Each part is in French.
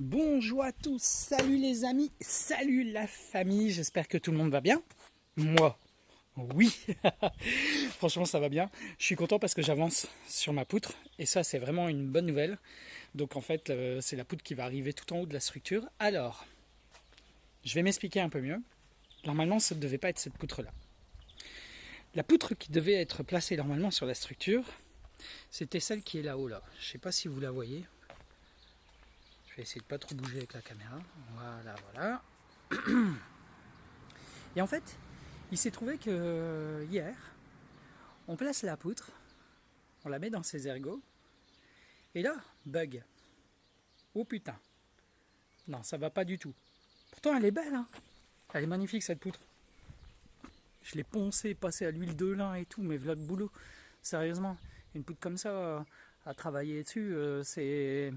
Bonjour à tous, salut les amis, salut la famille, j'espère que tout le monde va bien. Moi, oui, franchement ça va bien. Je suis content parce que j'avance sur ma poutre et ça c'est vraiment une bonne nouvelle. Donc en fait c'est la poutre qui va arriver tout en haut de la structure. Alors, je vais m'expliquer un peu mieux. Normalement ça ne devait pas être cette poutre là. La poutre qui devait être placée normalement sur la structure, c'était celle qui est là-haut là. Je ne sais pas si vous la voyez. Je vais essayer de pas trop bouger avec la caméra. Voilà. Et en fait, il s'est trouvé que hier, on place la poutre, on la met dans ses ergots, et là, bug. Oh putain. Non, ça va pas du tout. Pourtant, elle est belle, hein. Elle est magnifique cette poutre. Je l'ai poncée, passée à l'huile de lin et tout, mais voilà le boulot. Sérieusement, une poutre comme ça, à travailler dessus, c'est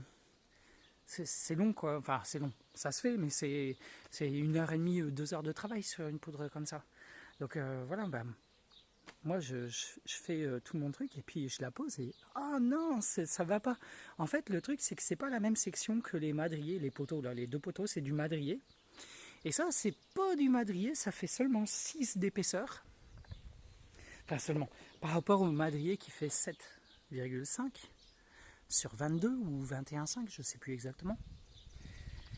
long quoi, enfin c'est long, ça se fait, mais c'est 1 heure et demie, 2 heures de travail sur une poudre comme ça. Donc voilà, moi je fais tout mon truc et puis je la pose et oh non, ça va pas. En fait, le truc c'est que c'est pas la même section que les madriers, les poteaux là, les deux poteaux c'est du madrier. Et ça, c'est pas du madrier, ça fait seulement 6 d'épaisseur. Enfin seulement, par rapport au madrier qui fait 7,5 sur 22 ou 21,5, je sais plus exactement.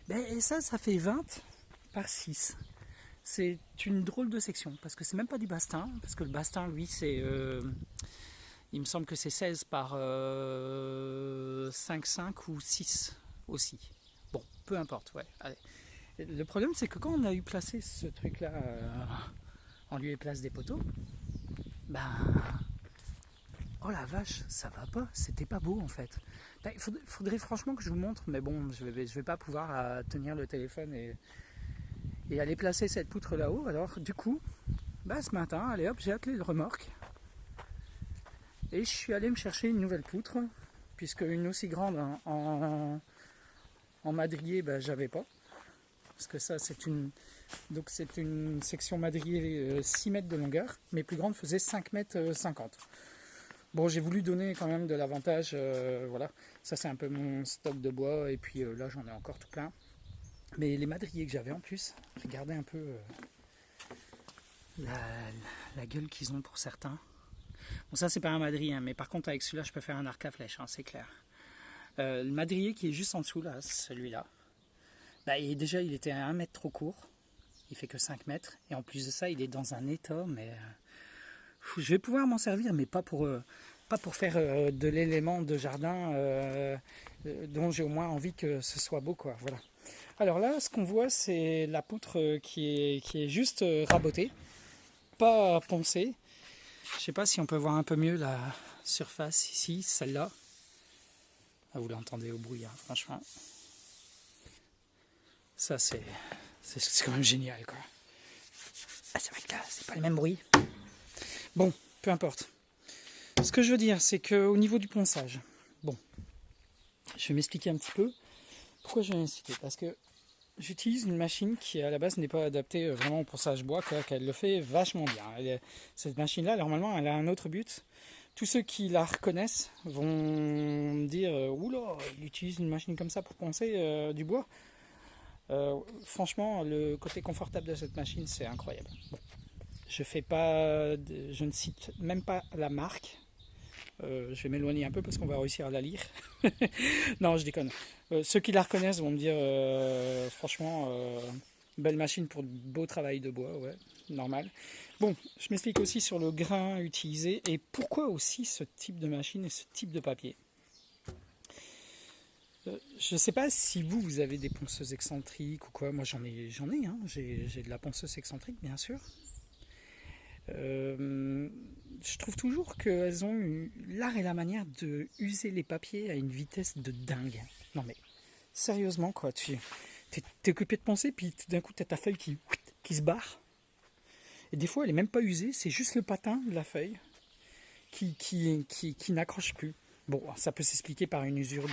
Et ça fait 20 par 6. C'est une drôle de section, parce que c'est même pas du bastin, parce que le bastin, lui, c'est... il me semble que c'est 16 par 5 ou 6 aussi. Bon, peu importe, ouais. Allez. Le problème, c'est que quand on a eu placé ce truc-là en lieu et place des poteaux, ben... Oh la vache, ça va pas, c'était pas beau en fait. Il faudrait franchement que je vous montre, mais bon, je vais pas pouvoir tenir le téléphone et aller placer cette poutre là-haut. Alors du coup, ce matin, allez hop, j'ai attelé le remorque et je suis allé me chercher une nouvelle poutre, puisque une aussi grande en madrier, j'avais pas. Parce que ça c'est une section madrier 6 mètres de longueur, mais plus grande faisait 5 mètres 50. Bon, j'ai voulu donner quand même de l'avantage, voilà. Ça c'est un peu mon stock de bois et puis là j'en ai encore tout plein. Mais les madriers que j'avais en plus, regardez un peu la gueule qu'ils ont pour certains. Bon, ça c'est pas un madrier, hein, mais par contre avec celui-là je peux faire un arc à flèche, hein, c'est clair. Le madrier qui est juste en dessous là, celui-là, déjà il était à 1 mètre trop court, il fait que 5 mètres, et en plus de ça il est dans un état, mais je vais pouvoir m'en servir, mais pas pour faire de l'élément de jardin dont j'ai au moins envie que ce soit beau, quoi. Voilà. Alors là, ce qu'on voit, c'est la poutre qui est juste rabotée, pas poncée. Je sais pas si on peut voir un peu mieux la surface ici, celle-là. Ah, vous l'entendez au bruit, hein, franchement. Ça, c'est quand même génial, quoi. Ah, c'est vrai que là, c'est pas le même bruit. Bon, peu importe. Ce que je veux dire, c'est qu'au niveau du ponçage, bon, je vais m'expliquer un petit peu. Pourquoi je vais m'expliquer ? Parce que j'utilise une machine qui à la base n'est pas adaptée vraiment au ponçage bois, qu'elle le fait vachement bien. Cette machine-là, normalement, elle a un autre but. Tous ceux qui la reconnaissent vont me dire oula, il utilise une machine comme ça pour poncer du bois. Franchement, le côté confortable de cette machine, c'est incroyable. Bon. Je ne cite même pas la marque. Je vais m'éloigner un peu parce qu'on va réussir à la lire. Non, je déconne. Ceux qui la reconnaissent vont me dire franchement, belle machine pour beau travail de bois, ouais, normal. Bon, je m'explique aussi sur le grain utilisé et pourquoi aussi ce type de machine et ce type de papier. Je ne sais pas si vous avez des ponceuses excentriques ou quoi. Moi j'en ai hein. J'ai de la ponceuse excentrique bien sûr. Je trouve toujours qu'elles ont l'art et la manière de user les papiers à une vitesse de dingue. Non mais, sérieusement quoi, t'es occupé de penser, puis d'un coup t'as ta feuille qui se barre. Et des fois elle est même pas usée, c'est juste le patin de la feuille qui n'accroche plus. Bon, ça peut s'expliquer par une usure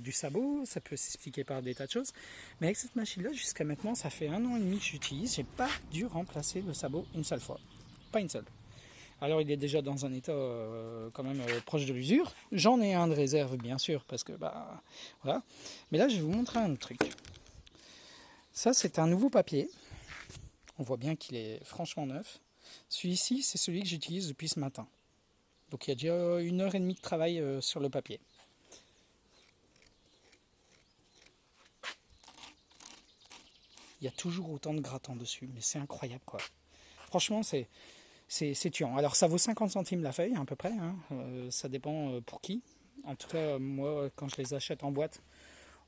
du sabot, ça peut s'expliquer par des tas de choses. Mais avec cette machine-là, jusqu'à maintenant, ça fait 1 an et demi que j'utilise, j'ai pas dû remplacer le sabot une seule fois. Pas une seule. Alors il est déjà dans un état quand même proche de l'usure. J'en ai un de réserve bien sûr parce que bah voilà. Mais là je vais vous montrer un autre truc. Ça c'est un nouveau papier. On voit bien qu'il est franchement neuf. Celui-ci c'est celui que j'utilise depuis ce matin. Donc il y a déjà 1 heure et demie de travail sur le papier. Il y a toujours autant de grattants dessus, mais c'est incroyable quoi. Franchement c'est tuant. Alors ça vaut 50 centimes la feuille à peu près, hein. Ça dépend pour qui. En tout cas moi quand je les achète en boîte,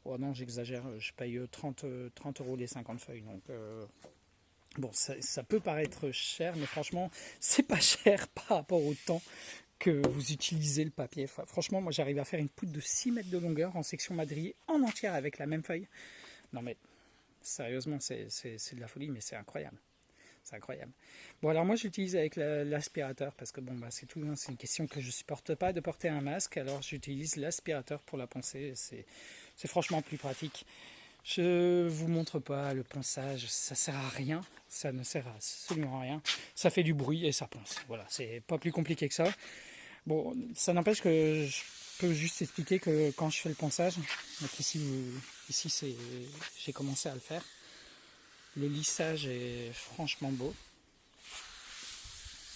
oh non j'exagère, je paye 30 euros les 50 feuilles. Donc bon ça peut paraître cher, mais franchement c'est pas cher par rapport au temps que vous utilisez le papier. Enfin, franchement moi j'arrive à faire une poutre de 6 mètres de longueur en section madrier en entière avec la même feuille. Non mais sérieusement c'est de la folie, mais c'est incroyable. C'est incroyable. Bon alors moi j'utilise avec l'aspirateur parce que bon bah c'est tout, hein, c'est une question que je supporte pas de porter un masque, alors j'utilise l'aspirateur pour la poncer, c'est franchement plus pratique. Je vous montre pas le ponçage, ça sert à rien, ça ne sert absolument à rien, ça fait du bruit et ça ponce, voilà, c'est pas plus compliqué que ça. Bon, ça n'empêche que je peux juste expliquer que quand je fais le ponçage, donc ici j'ai commencé à le faire. Le lissage est franchement beau.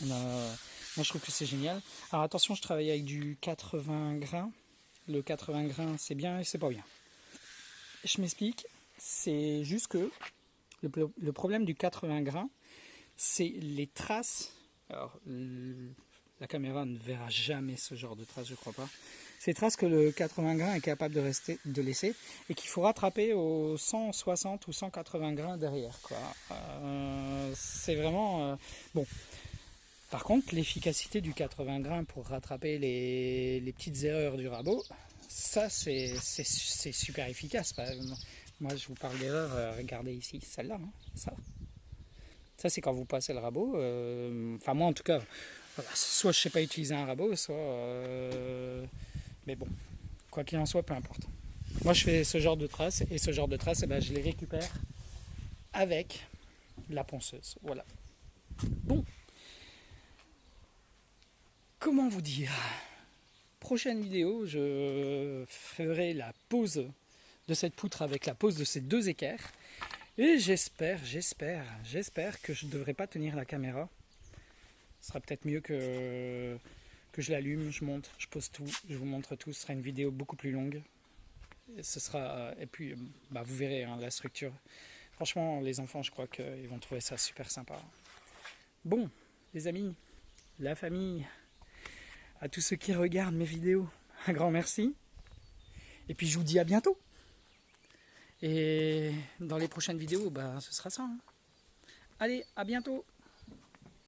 Moi je trouve que c'est génial. Alors attention, je travaille avec du 80 grains. Le 80 grains c'est bien et c'est pas bien. Je m'explique. C'est juste que le problème du 80 grains, c'est les traces. Alors la caméra ne verra jamais ce genre de traces, je crois pas. C'est les traces que le 80 grains est capable de laisser et qu'il faut rattraper aux 160 ou 180 grains derrière, quoi. C'est vraiment bon. Par contre, l'efficacité du 80 grains pour rattraper les petites erreurs du rabot, ça c'est super efficace. Moi je vous parle d'erreurs, regardez ici, celle-là, hein, ça c'est quand vous passez le rabot. Enfin moi en tout cas, voilà, soit je sais pas utiliser un rabot, soit mais bon, quoi qu'il en soit, peu importe. Moi je fais ce genre de traces et ce genre de traces, eh ben, je les récupère avec la ponceuse. Voilà. Bon. Comment vous dire? Prochaine vidéo, je ferai la pose de cette poutre avec la pose de ces 2 équerres. Et j'espère que je ne devrais pas tenir la caméra. Ce sera peut-être mieux que je l'allume, je monte, je pose tout, je vous montre tout. Ce sera une vidéo beaucoup plus longue. Et puis, bah, vous verrez hein, la structure. Franchement, les enfants, je crois qu'ils vont trouver ça super sympa. Bon, les amis, la famille, à tous ceux qui regardent mes vidéos, un grand merci. Et puis je vous dis à bientôt. Et dans les prochaines vidéos, bah, ce sera ça. Hein. Allez, à bientôt.